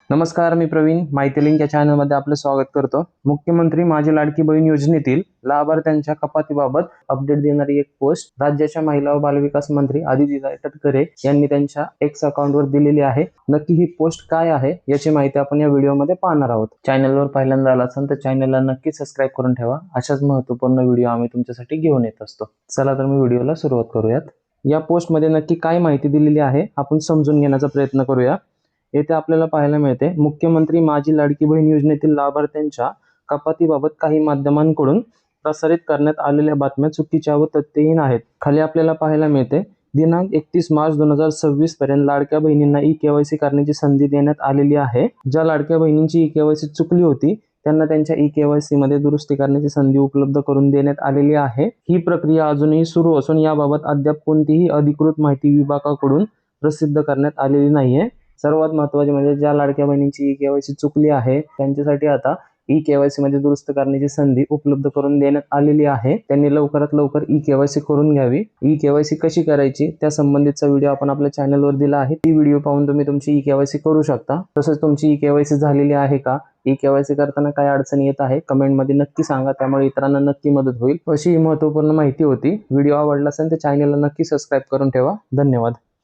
नमस्कार, मी प्रवीण. माहिती लिंक या चॅनलमध्ये आपलं स्वागत करतो. मुख्यमंत्री माझी लाडकी बहीण योजनेतील लाभार्थ्यांच्या कपातीबाबत अपडेट देणारी एक पोस्ट राज्याच्या महिला व बालविकास मंत्री आदिती तटकरे यांनी त्यांच्या एक्स अकाउंटवर दिलेली आहे. नक्की ही पोस्ट काय आहे याची माहिती आपण या व्हिडिओमध्ये पाहणार आहोत. चॅनलवर पहिल्यांदा आला असाल तर चॅनलला नक्की सबस्क्राईब करून ठेवा. अशाच महत्त्वपूर्ण व्हिडिओ आम्ही तुमच्यासाठी घेऊन येत असतो. चला तर मी व्हिडिओला सुरुवात करूयात. या पोस्टमध्ये नक्की काय माहिती दिलेली आहे आपण समजून घेण्याचा प्रयत्न करूया. येथे आपल्याला पाहायला मिळते, मुख्यमंत्री माझी लाडकी बहीण योजनेतील लाभार्थ्यांच्या कपातीबाबत काही माध्यमांकडून प्रसारित करण्यात आलेल्या बातम्या चुकीच्या व तथ्यहीन आहेत. खाली आपल्याला पाहायला मिळते, दिनांक 31 मार्च 2026 पर्यंत लाडक्या बहिणींना ई-केवायसी करण्याची संधी देण्यात आलेली आहे. ज्या लाडक्या बहिणींची ई-केवायसी चुकली होती त्यांना त्यांच्या ई-केवायसी मध्ये दुरुस्ती करण्याची संधी उपलब्ध करून देण्यात आलेली आहे. ही प्रक्रिया अजूनही सुरू असून याबाबत अद्याप कोणतीही अधिकृत माहिती विभागाकडून प्रसिद्ध करण्यात आलेली नाहीये. सर्वात महत्त्वाचे म्हणजे ज्या लाडक्या बहिणींची ई-केवायसी चुकली आहे त्यांच्यासाठी आता ई-केवायसी मध्ये दुरुस्त करण्याची संधी उपलब्ध करून देण्यात आलेली आहे. त्यांनी लवकरात लवकर ई-केवायसी करून घ्यावी. ई-केवायसी कशी करायची त्या संबंधितचा व्हिडिओ आपण आपल्या चॅनलवर दिला आहे. ती व्हिडिओ पाहून तुम्ही तुमची ई-केवायसी करू शकता. तसंच तुमची ई-केवायसी झालेली आहे का, ई-केवायसी करताना काय अडचण येत आहे कमेंटमध्ये नक्की सांगा. त्यामुळे इतरांना नक्की मदत होईल. अशी महत्त्वपूर्ण माहिती होती. व्हिडिओ आवडला असेल तर चॅनलला नक्की सबस्क्राईब करून ठेवा. धन्यवाद.